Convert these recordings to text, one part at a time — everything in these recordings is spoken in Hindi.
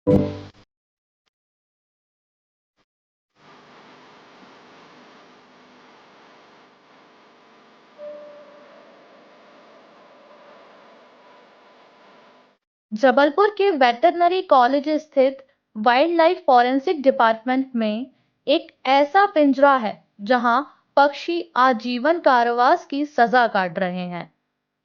जबलपुर के वेटरनरी कॉलेज स्थित वाइल्ड लाइफ फॉरेंसिक डिपार्टमेंट में एक ऐसा पिंजरा है जहां पक्षी आजीवन कारावास की सजा काट रहे हैं।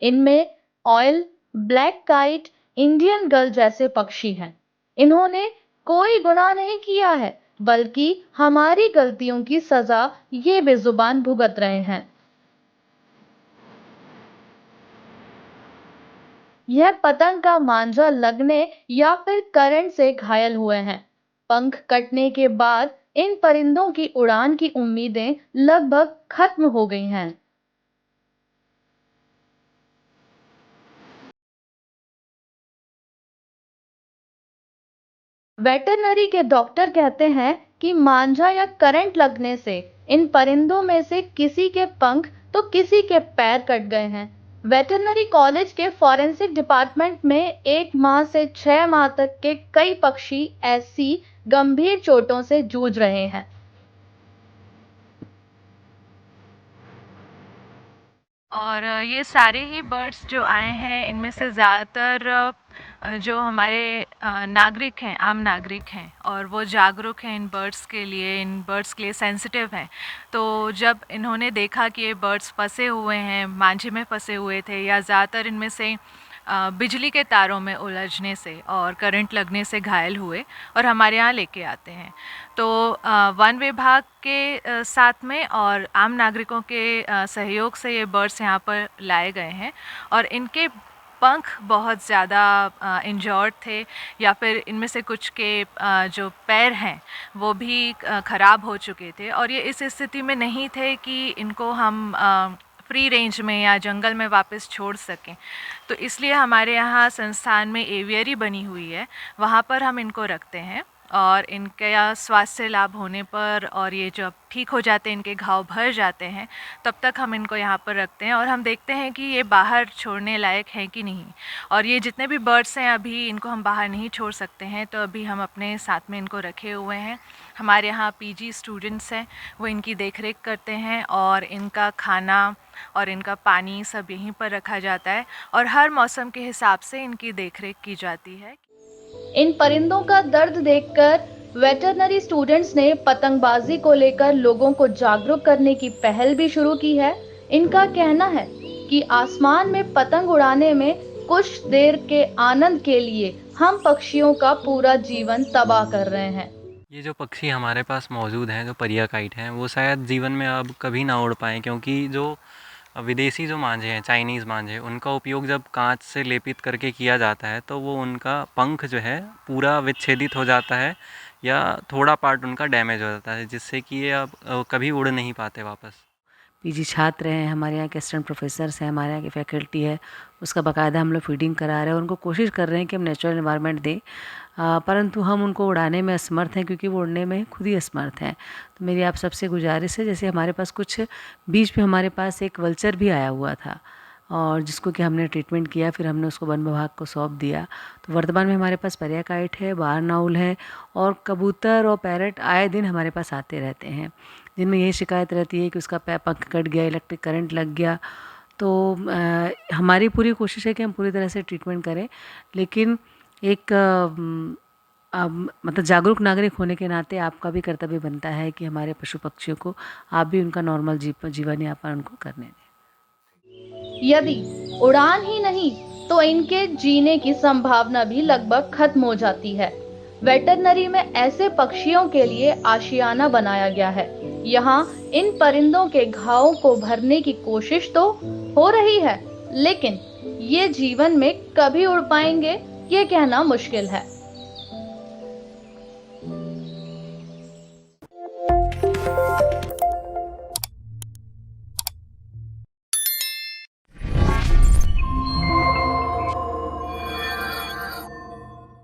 इनमें oil, black kite, Indian girl जैसे पक्षी हैं। इन्होंने कोई गुनाह नहीं किया है, बल्कि हमारी गलतियों की सजा ये बेजुबान भुगत रहे हैं। यह पतंग का मांझा लगने या फिर करंट से घायल हुए हैं। पंख कटने के बाद इन परिंदों की उड़ान की उम्मीदें लगभग खत्म हो गई हैं। वेटरनरी के डॉक्टर कहते हैं कि मांझा या करंट लगने से इन परिंदों में से किसी के पंख तो किसी के पैर कट गए हैं। वेटरनरी कॉलेज के फॉरेंसिक डिपार्टमेंट में 1 माह से 6 माह तक के कई पक्षी ऐसी गंभीर चोटों से जूझ रहे हैं। और ये सारे ही बर्ड्स जो आए हैं इनमें से ज़्यादातर जो हमारे नागरिक हैं, आम नागरिक हैं, और वो जागरूक हैं इन बर्ड्स के लिए सेंसिटिव हैं। तो जब इन्होंने देखा कि ये बर्ड्स फंसे हुए हैं, मांझे में फंसे हुए थे, या ज़्यादातर इनमें से बिजली के तारों में उलझने से और करंट लगने से घायल हुए और हमारे यहाँ लेके आते हैं। तो वन विभाग के साथ में और आम नागरिकों के सहयोग से ये बर्ड्स यहाँ पर लाए गए हैं, और इनके पंख बहुत ज़्यादा इंजर्ड थे, या फिर इनमें से कुछ के जो पैर हैं वो भी ख़राब हो चुके थे, और ये इस स्थिति में नहीं थे कि इनको हम फ्री रेंज में या जंगल में वापस छोड़ सकें। तो इसलिए हमारे यहाँ संस्थान में एवियरी बनी हुई है, वहाँ पर हम इनको रखते हैं, और इनके स्वास्थ्य लाभ होने पर और ये जब ठीक हो जाते हैं, इनके घाव भर जाते हैं, तब तक हम इनको यहाँ पर रखते हैं और हम देखते हैं कि ये बाहर छोड़ने लायक हैं कि नहीं। और ये जितने भी बर्ड्स हैं अभी इनको हम बाहर नहीं छोड़ सकते हैं, तो अभी हम अपने साथ में इनको रखे हुए हैं। हमारे यहाँ पीजी स्टूडेंट्स हैं, वो इनकी देख रेख करते हैं, और इनका खाना और इनका पानी सब यहीं पर रखा जाता है, और हर मौसम के हिसाब से इनकी देख रेख की जाती है। इन परिंदों का दर्द देखकर वेटरनरी स्टूडेंट्स ने पतंगबाजी को लेकर लोगों को जागरूक करने की पहल भी शुरू की है। इनका कहना है कि आसमान में पतंग उड़ाने में कुछ देर के आनंद के लिए हम पक्षियों का पूरा जीवन तबाह कर रहे हैं। ये जो पक्षी हमारे पास मौजूद हैं, जो परिया काइट हैं, वो शायद जीवन में अब कभी ना उड़ पाएँ, क्योंकि जो विदेशी जो मांझे हैं, चाइनीज़ मांझे, उनका उपयोग जब कांच से लेपित करके किया जाता है तो वो उनका पंख जो है पूरा विच्छेदित हो जाता है, या थोड़ा पार्ट उनका डैमेज हो जाता है, जिससे कि ये अब कभी उड़ नहीं पाते वापस। पीजी छात्र हैं, हमारे यहाँ के असिस्टेंट प्रोफेसर्स हैं, हमारे यहाँ की फैकल्टी है, उसका बाकायदा हम लोग फीडिंग करा रहे हैं, उनको कोशिश कर रहे हैं कि हम नेचुरल एनवायरनमेंट दें, परंतु हम उनको उड़ाने में असमर्थ हैं, क्योंकि वो उड़ने में खुद ही असमर्थ हैं। तो मेरी आप सबसे गुजारिश है, जैसे हमारे पास कुछ बीच में हमारे पास एक वल्चर भी आया हुआ था, और जिसको कि हमने ट्रीटमेंट किया, फिर हमने उसको वन विभाग को सौंप दिया। तो वर्तमान में हमारे पास परिया काइट है, बारनाउल है, और कबूतर और पैरट आए दिन हमारे पास आते रहते हैं, जिनमें यही शिकायत रहती है कि उसका पंख कट गया, इलेक्ट्रिक करंट लग गया। तो हमारी पूरी कोशिश है कि हम पूरी तरह से ट्रीटमेंट करें, लेकिन एक मतलब जागरूक नागरिक होने के नाते आपका भी कर्तव्य बनता है कि हमारे पशु पक्षियों को आप भी उनका नॉर्मल जीवन यापन उनको करने दें। यदि उड़ान ही नहीं तो इनके जीने की संभावना भी लगभग खत्म हो जाती है। वेटरनरी में ऐसे पक्षियों के लिए आशियाना बनाया गया है। यहाँ इन परिंदों के घावों को भरने की कोशिश तो हो रही है, लेकिन ये जीवन में कभी उड़ पाएंगे ये कहना मुश्किल है।